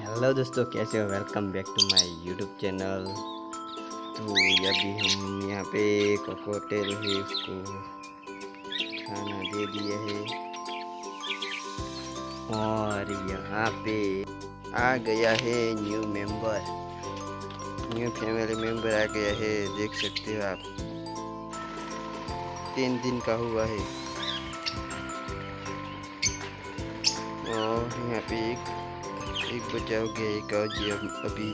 Hello दोस्तों, कैसे हो? Welcome back to my YouTube channel. तो अभी हम यहाँ पे कॉकटेल है, उसको खाना दे दिए है और यहाँ पे आ गया है new member, new family member आ गया है। देख सकते हो आप, 3 दिन का हुआ है। और यहाँ पे एक बच्चा हो गया, एक और जी अभी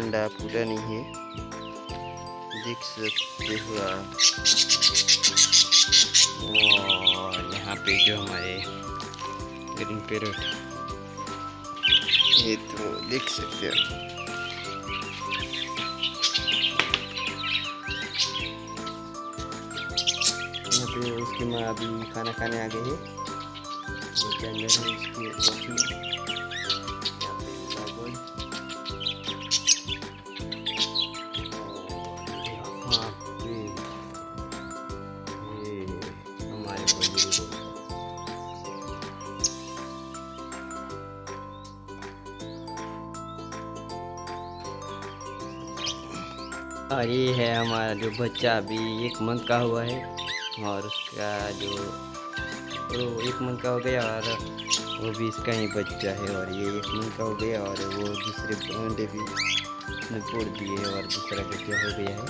अंडा पूरा नहीं है, देख सकते हो आप। और यहाँ पे जो हमारे ग्रीन पैरट, ये तो देख सकते हो। यहाँ पे उसकी माँ अभी खाना खाने आ गई है, बच्चे अंदर है उसके बॉक्स में। यहाँ पे उसका बोल, और यहाँ पे ये हमारे बुजुर्ग। और ये है हमारा जो बच्चा अभी 1 मंथ का हुआ है, और उसका जो वो 1 मंथ का हो गया, और वो भी इसका ही बच्चा है। और ये 1 मंथ का हो गया, और वो दूसरे अंडे भी उसने फोड़ दिए, और दूसरा बच्चा हो गया है।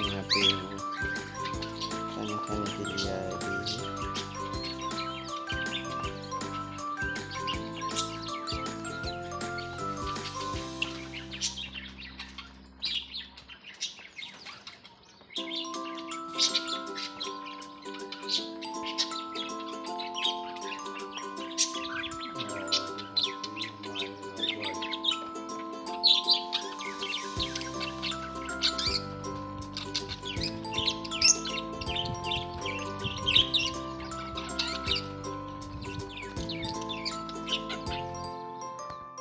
यहाँ पे वो खाना खाने के लिए आया है।